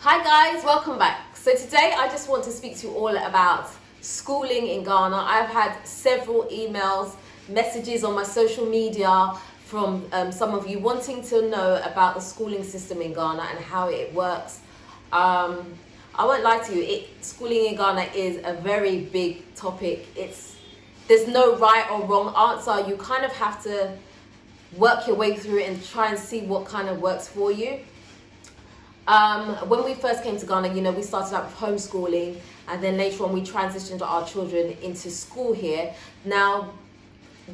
Hi guys, welcome back. So today I just want to speak to you all about schooling in Ghana. I've had several emails, messages on my social media from some of you wanting to know about the schooling system in Ghana and how it works. I won't lie to you, schooling in Ghana is a very big topic. There's no right or wrong answer. You kind of have to work your way through it and try and see what kind of works for you. When we first came to Ghana, we started out with homeschooling, and then later on we transitioned our children into school here. Now,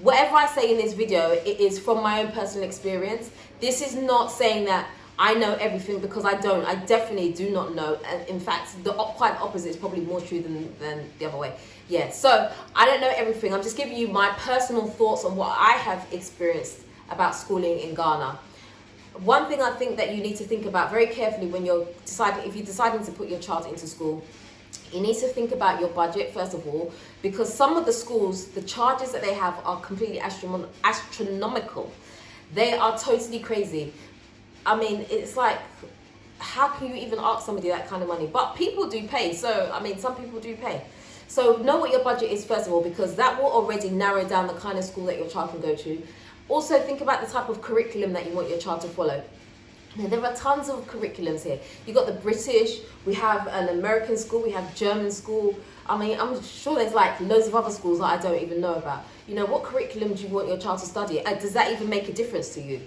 whatever I say in this video, it is from my own personal experience. This is not saying that I know everything, because I don't. I definitely do not know. And in fact, quite the opposite is probably more true than the other way. Yeah, so I don't know everything. I'm just giving you my personal thoughts on what I have experienced about schooling in Ghana. One thing I think that you need to think about very carefully when you're deciding to put your child into school, you need to think about your budget first of all, because some of the schools, the charges that they have are completely astronomical. They are totally crazy. I mean, it's like, how can you even ask somebody that kind of money? But people do pay. So, I mean, some people do pay. So know what your budget is first of all, because that will already narrow down the kind of school that your child can go to. Also, think about the type of curriculum that you want your child to follow. Now, there are tons of curriculums here. You've got the British, we have an American school, we have German school. I mean, I'm sure there's like loads of other schools that I don't even know about. What curriculum do you want your child to study? Does that even make a difference to you?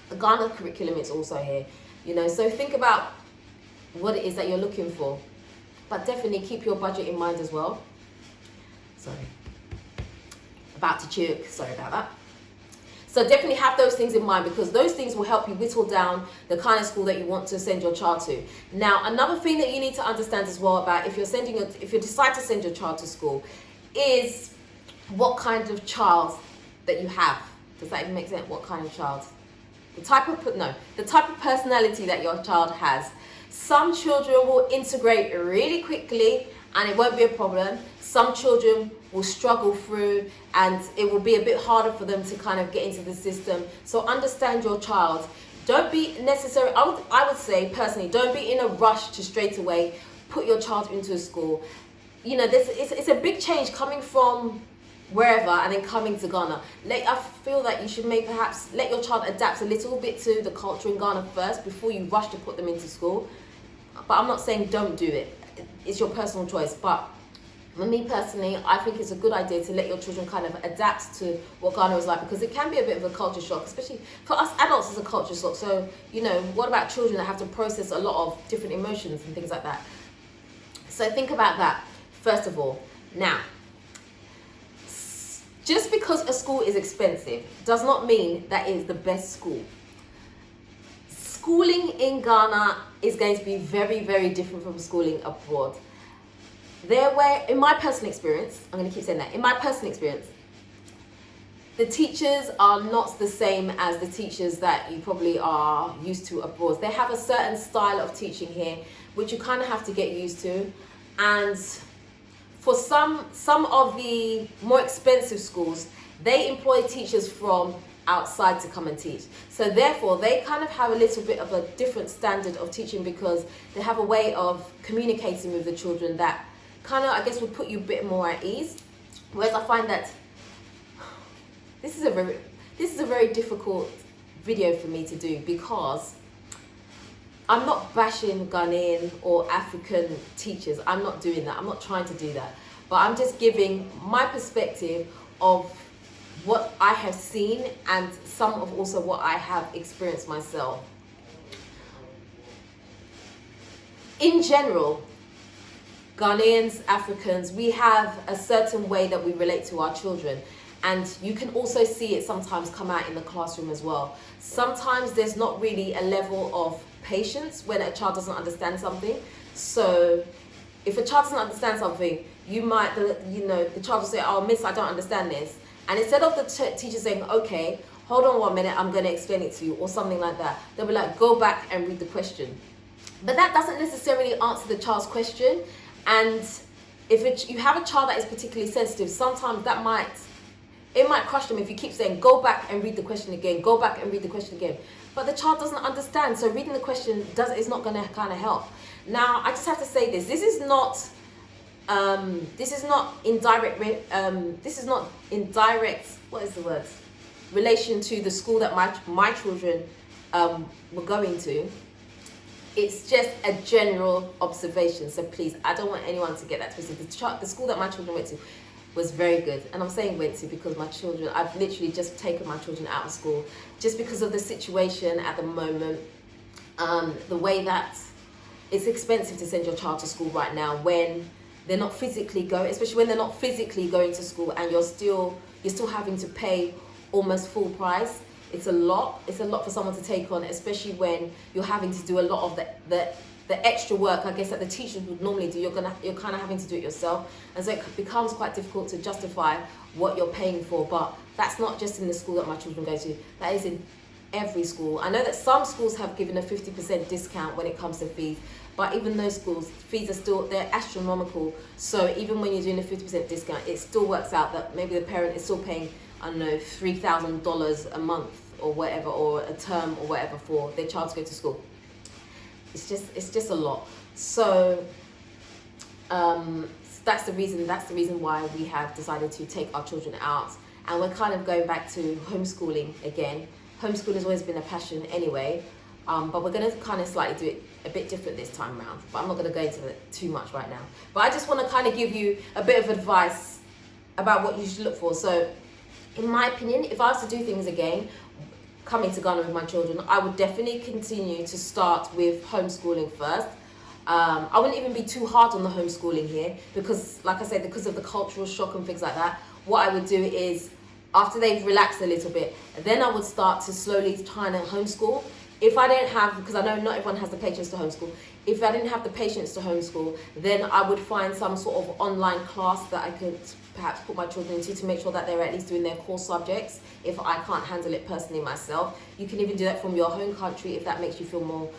The Ghana curriculum is also here. So think about what it is that you're looking for. But definitely keep your budget in mind as well. Sorry. About to choke, sorry about that. So definitely have those things in mind, because those things will help you whittle down the kind of school that you want to send your child to. Now, another thing that you need to understand as well about if you decide to send your child to school is what kind of child that you have. Does that even make sense? What kind of child? The type of personality that your child has. Some children will integrate really quickly and it won't be a problem. Some children will struggle through and it will be a bit harder for them to kind of get into the system. So understand your child. Don't be necessary. I would say personally, don't be in a rush to straight away put your child into a school. It's a big change coming from wherever and then coming to Ghana. I feel that you should perhaps let your child adapt a little bit to the culture in Ghana first before you rush to put them into school. But I'm not saying don't do it. It's your personal choice. But for me personally, I think it's a good idea to let your children kind of adapt to what Ghana is like, because it can be a bit of a culture shock, especially for us adults. It's a culture shock. So, what about children that have to process a lot of different emotions and things like that? So think about that first of all. Now, just because a school is expensive does not mean that it is the best school. Schooling in Ghana is going to be very, very different from schooling abroad. In my personal experience, I'm going to keep saying that, in my personal experience, the teachers are not the same as the teachers that you probably are used to abroad. They have a certain style of teaching here, which you kind of have to get used to. And for some of the more expensive schools, they employ teachers from outside to come and teach. So therefore, they kind of have a little bit of a different standard of teaching, because they have a way of communicating with the children that kind of, I guess, would put you a bit more at ease. Whereas I find that this is a very difficult video for me to do, because I'm not bashing Ghanaian or African teachers. I'm not doing that. I'm not trying to do that. But I'm just giving my perspective of what I have seen and some of also what I have experienced myself. In general, Ghanaians, Africans, we have a certain way that we relate to our children. And you can also see it sometimes come out in the classroom as well. Sometimes there's not really a level of patience when a child doesn't understand something. So if a child doesn't understand something, the child will say, "Oh, miss, I don't understand this." And instead of the teacher saying, "Okay, hold on 1 minute, I'm going to explain it to you," or something like that, they'll be like, "Go back and read the question." But that doesn't necessarily answer the child's question. And if you have a child that is particularly sensitive, sometimes it might crush them if you keep saying, "Go back and read the question again, go back and read the question again." but the child doesn't understand. So reading the question is not going to kind of help. Now, I just have to say this. This is not indirect, what is the word? Relation to the school that my children were going to. It's just a general observation. So please, I don't want anyone to get that twisted. The school that my children went to was very good. And I'm saying went to because I've literally just taken my children out of school just because of the situation at the moment. The way that it's expensive to send your child to school right now when they're not physically going, especially when they're not physically going to school and you're still having to pay almost full price. It's a lot for someone to take on, especially when you're having to do a lot of the extra work, I guess, that the teachers would normally do. You're kind of having to do it yourself, and so it becomes quite difficult to justify what you're paying for. But that's not just in the school that my children go to. That is in every school. I know that some schools have given a 50% discount when it comes to fees, but even those schools, fees they're astronomical. So even when you're doing a 50% discount, it still works out that maybe the parent is still paying, I don't know, $3,000 a month or whatever, or a term or whatever for their child to go to school. It's just a lot. So that's the reason why we have decided to take our children out, and we're kind of going back to homeschooling again. Homeschooling has always been a passion anyway, but we're going to kind of slightly do it a bit different this time around. But I'm not going to go into it too much right now. But I just want to kind of give you a bit of advice about what you should look for. So in my opinion, if I was to do things again, coming to Ghana with my children, I would definitely continue to start with homeschooling first. I wouldn't even be too hard on the homeschooling here because, like I said, because of the cultural shock and things like that, what I would do is, after they've relaxed a little bit, then I would start to slowly try and homeschool. If I don't have, because I know not everyone has the patience to homeschool, if I didn't have the patience to homeschool, then I would find some sort of online class that I could perhaps put my children into to make sure that they're at least doing their core subjects if I can't handle it personally myself. You can even do that from your home country if that makes you feel more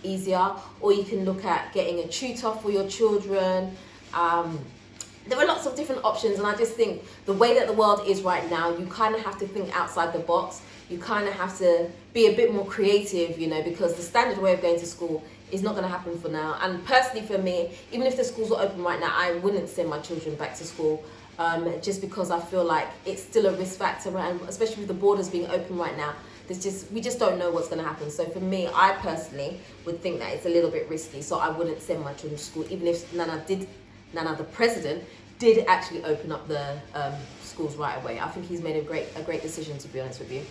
easier, or you can look at getting a tutor for your children. There are lots of different options, and I just think the way that the world is right now, you kind of have to think outside the box. You kind of have to be a bit more creative, because the standard way of going to school is not going to happen for now. And personally for me, even if the schools are open right now, I wouldn't send my children back to school, just because I feel like it's still a risk factor, and especially with the borders being open right now, we just don't know what's going to happen. So for me, I personally would think that it's a little bit risky, so I wouldn't send my children to school, even if Nana, the president, did actually open up the schools right away. I think he's made a great decision, to be honest with you.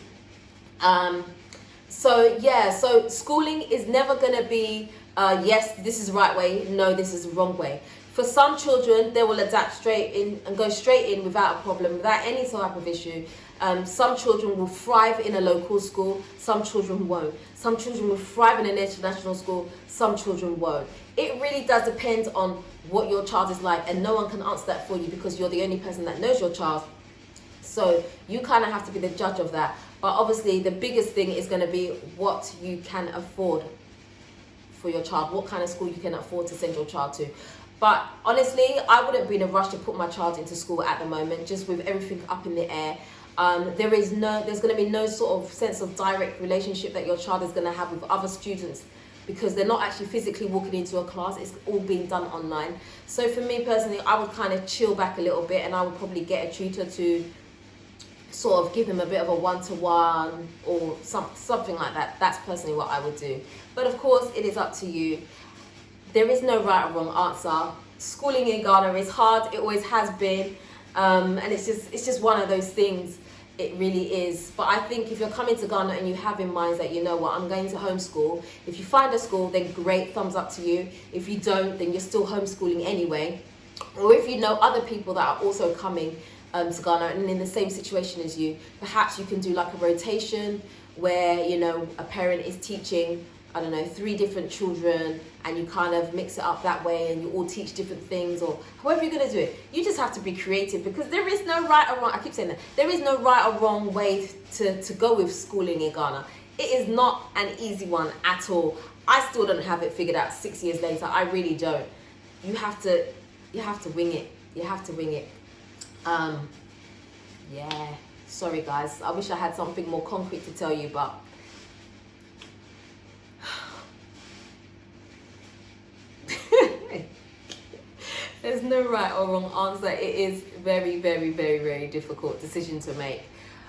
So schooling is never going to be, yes, this is the right way, no, this is the wrong way. For some children, they will adapt straight in and go straight in without a problem, without any type of issue. Some children will thrive in a local school, some children won't. Some children will thrive in an international school, some children won't. It really does depend on what your child is like, and no one can answer that for you because you're the only person that knows your child. So you kind of have to be the judge of that. But obviously the biggest thing is going to be what you can afford for your child, what kind of school you can afford to send your child to. But honestly, I wouldn't be in a rush to put my child into school at the moment, just with everything up in the air. There's going to be no sort of sense of direct relationship that your child is going to have with other students, because they're not actually physically walking into a class. It's all being done online. So for me personally, I would kind of chill back a little bit, and I would probably get a tutor to sort of give him a bit of a one-to-one or something like that. That's personally what I would do. But of course, it is up to you. There is no right or wrong answer. Schooling in Ghana is hard. It always has been. And it's just one of those things. It really is. But I think if you're coming to Ghana and you have in mind that, you know what, I'm going to homeschool. If you find a school, then great, thumbs up to you. If you don't, then you're still homeschooling anyway. Or if you know other people that are also coming to Ghana and in the same situation as you, perhaps you can do like a rotation where, a parent is teaching, 3 different children, and you kind of mix it up that way, and you all teach different things, or however you're going to do it. You just have to be creative, because there is no right or wrong. I keep saying that. There is no right or wrong way to go with schooling in Ghana. It is not an easy one at all. I still don't have it figured out 6 years later. I really don't. You have to wing it. You have to wing it. Sorry guys. I wish I had something more concrete to tell you, but There's no right or wrong answer. It is very, very, very, very difficult decision to make.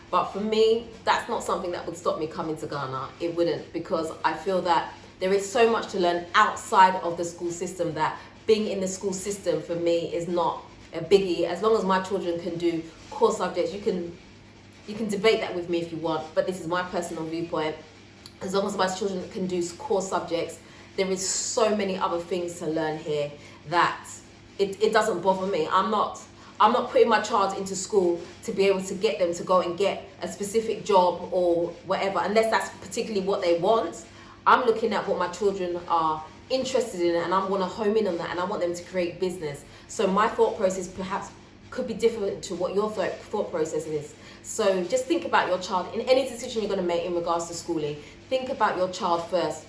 But for me, that's not something that would stop me coming to Ghana. It wouldn't, because I feel that there is so much to learn outside of the school system that being in the school system for me is not a biggie. As long as my children can do core subjects, you can debate that with me if you want, but this is my personal viewpoint. As long as my children can do core subjects, there is so many other things to learn here that it doesn't bother me. I'm not putting my child into school to be able to get them to go and get a specific job or whatever, unless that's particularly what they want. I'm looking at what my children are interested in, and I want to home in on that, and I want them to create business. So my thought process perhaps could be different to what your thought process is. So just think about your child in any decision you're going to make in regards to schooling. Think about your child first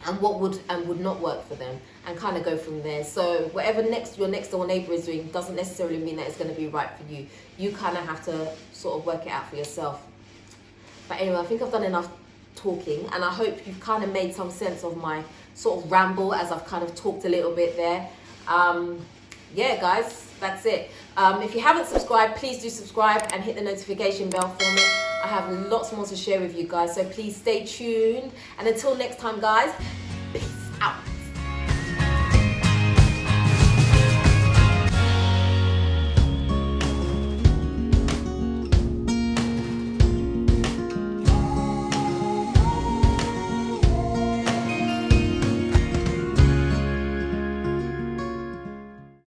and what would and would not work for them, and kind of go from there. So whatever your next door neighbour is doing doesn't necessarily mean that it's going to be right for you. You kind of have to sort of work it out for yourself. But anyway, I think I've done enough talking, and I hope you've kind of made some sense of my sort of ramble as I've kind of talked a little bit there. Yeah, guys, that's it. If you haven't subscribed, please do subscribe and hit the notification bell for me. I have lots more to share with you guys, so please stay tuned. And until next time, guys, peace out.